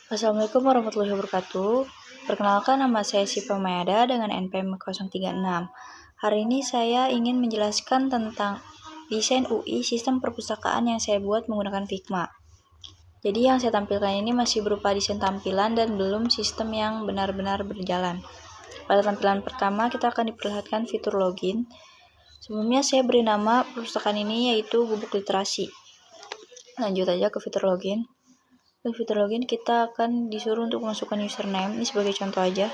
Assalamualaikum warahmatullahi wabarakatuh. Perkenalkan, nama saya Siva Mayada dengan NPM 036. Hari ini saya ingin menjelaskan tentang desain UI sistem perpustakaan yang saya buat menggunakan Figma. Jadi yang saya tampilkan ini masih berupa desain tampilan dan belum sistem yang benar-benar berjalan. Pada tampilan pertama kita akan diperlihatkan fitur login. Sebelumnya saya beri nama perpustakaan ini yaitu Gubuk Literasi. Lanjut aja ke fitur login. Di fitur login kita akan disuruh untuk memasukkan username, ini sebagai contoh aja,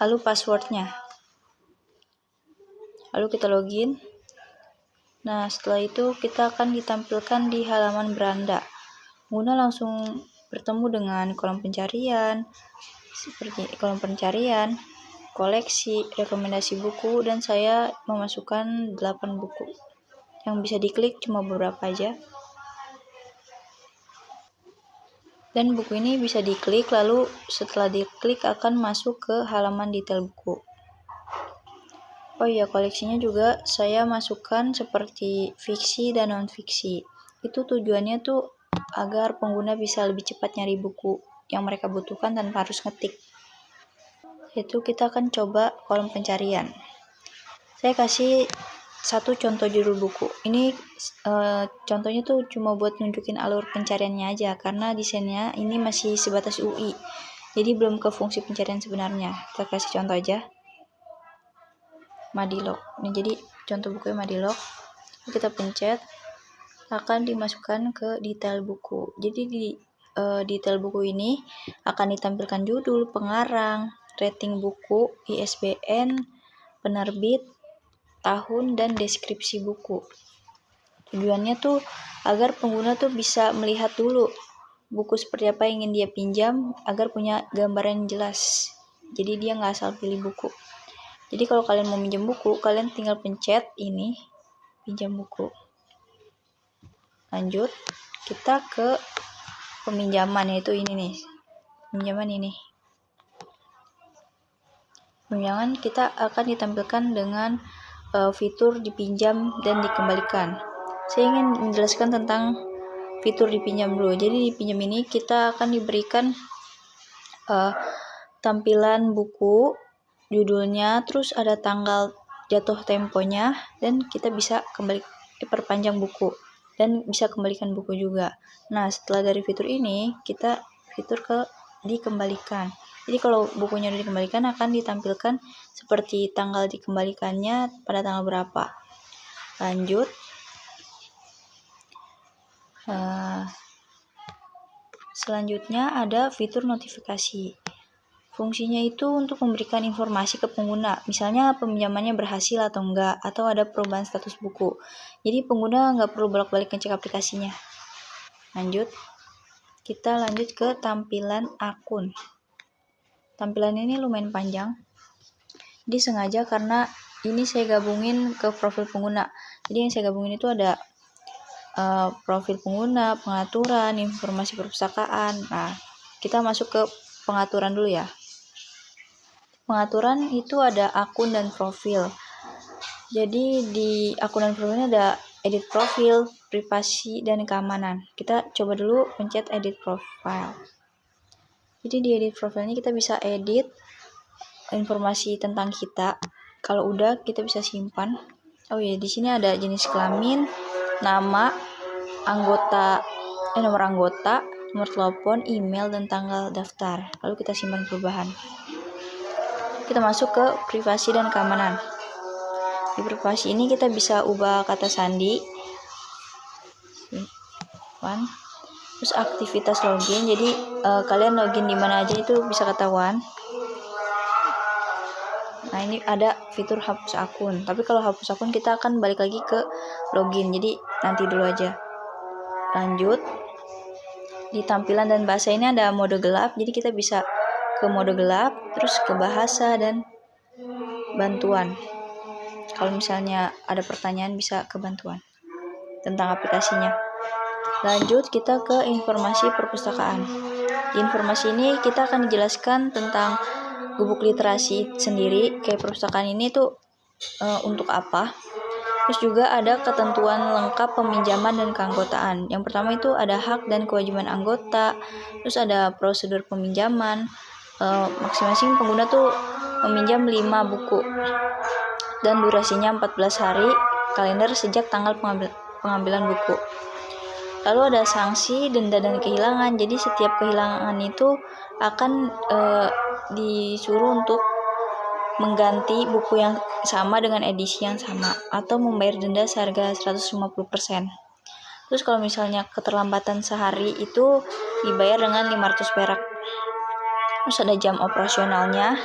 lalu passwordnya, lalu kita login. Nah setelah itu kita akan ditampilkan di halaman beranda. Pengguna langsung bertemu dengan kolom pencarian, seperti kolom pencarian, koleksi, rekomendasi buku, dan saya memasukkan 8 buku. Yang bisa diklik cuma beberapa aja. Dan buku ini bisa diklik, lalu setelah diklik akan masuk ke halaman detail buku. Oh iya, koleksinya juga saya masukkan seperti fiksi dan non-fiksi. Itu tujuannya tuh agar pengguna bisa lebih cepat nyari buku yang mereka butuhkan tanpa harus ngetik. Itu kita akan coba kolom pencarian. Saya kasih satu contoh judul buku. Ini contohnya tuh cuma buat nunjukin alur pencariannya aja, karena desainnya ini masih sebatas UI. Jadi belum ke fungsi pencarian sebenarnya. Kita kasih contoh aja. Madilog. Ini jadi contoh bukunya Madilog. Kita pencet, akan dimasukkan ke detail buku. Jadi di detail buku ini akan ditampilkan judul, pengarang, rating buku, ISBN, penerbit, tahun, dan deskripsi buku. Tujuannya tuh agar pengguna tuh bisa melihat dulu buku seperti apa yang ingin dia pinjam agar punya gambaran yang jelas. Jadi dia nggak asal pilih buku. Jadi kalau kalian mau pinjam buku, kalian tinggal pencet ini, pinjam buku. Lanjut, kita ke peminjaman, yaitu ini nih, peminjaman ini. Peminjaman kita akan ditampilkan dengan fitur dipinjam dan dikembalikan. Saya ingin menjelaskan tentang fitur dipinjam dulu. Jadi dipinjam ini kita akan diberikan tampilan buku, judulnya, terus ada tanggal jatuh temponya, dan kita bisa kembali perpanjang buku dan bisa kembalikan buku juga. Nah setelah dari fitur ini kita fitur ke dikembalikan. Jadi kalau bukunya udah dikembalikan akan ditampilkan seperti tanggal dikembalikannya pada tanggal berapa. Lanjut, selanjutnya ada fitur notifikasi. Fungsinya itu untuk memberikan informasi ke pengguna, misalnya peminjamannya berhasil atau enggak, atau ada perubahan status buku. Jadi pengguna nggak perlu bolak-balik ngecek aplikasinya. Lanjut, kita lanjut ke tampilan akun. Tampilan ini lumayan panjang, jadi sengaja karena ini saya gabungin ke profil pengguna. Jadi yang saya gabungin itu ada profil pengguna, pengaturan, informasi perpustakaan. Nah, kita masuk ke pengaturan dulu ya. Pengaturan itu ada akun dan profil. Jadi di akun dan profilnya ada edit profil, privasi, dan keamanan. Kita coba dulu pencet edit profile. Jadi di edit profilnya kita bisa edit informasi tentang kita. Kalau udah kita bisa simpan. Oh iya, di sini ada jenis kelamin, nama, nomor anggota, nomor telepon, email, dan tanggal daftar. Lalu kita simpan perubahan. Kita masuk ke privasi dan keamanan. Di privasi ini kita bisa ubah kata sandi. Terus aktivitas login. Jadi kalian login di mana aja itu bisa ketahuan. Nah ini ada fitur hapus akun. Tapi kalau hapus akun kita akan balik lagi ke login. Jadi nanti dulu aja. Lanjut, di tampilan dan bahasa ini ada mode gelap. Jadi kita bisa ke mode gelap, terus ke bahasa dan bantuan. Kalau misalnya ada pertanyaan bisa ke bantuan tentang aplikasinya. Lanjut kita ke informasi perpustakaan. Di informasi ini kita akan dijelaskan tentang Gubuk Literasi sendiri, kayak perpustakaan ini tuh untuk apa. Terus juga ada ketentuan lengkap peminjaman dan keanggotaan. Yang pertama itu ada hak dan kewajiban anggota, terus ada prosedur peminjaman. Masing-masing pengguna tuh meminjam 5 buku dan durasinya 14 hari kalender sejak tanggal pengambilan buku. Lalu ada sanksi, denda, dan kehilangan. Jadi setiap kehilangan itu akan disuruh untuk mengganti buku yang sama dengan edisi yang sama atau membayar denda seharga 150%. Terus kalau misalnya keterlambatan sehari itu dibayar dengan 500 perak. Terus ada jam operasionalnya.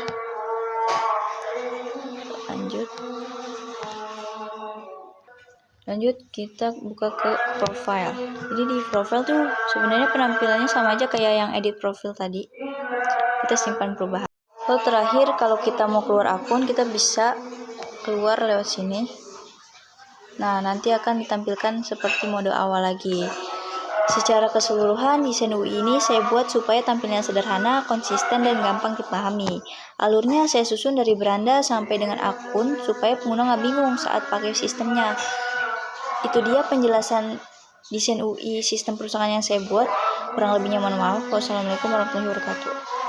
Lanjut kita buka ke profile. Jadi di profile tuh sebenarnya penampilannya sama aja kayak yang edit profil tadi. Kita simpan perubahan. Lalu terakhir kalau kita mau keluar akun, kita bisa keluar lewat sini. Nah, nanti akan ditampilkan seperti mode awal lagi. Secara keseluruhan, desain UI ini saya buat supaya tampilnya sederhana, konsisten, dan gampang dipahami. Alurnya saya susun dari beranda sampai dengan akun supaya pengguna nggak bingung saat pakai sistemnya. Itu dia penjelasan desain UI sistem perusahaan yang saya buat. Kurang lebihnya mohon maaf. Wassalamualaikum warahmatullahi wabarakatuh.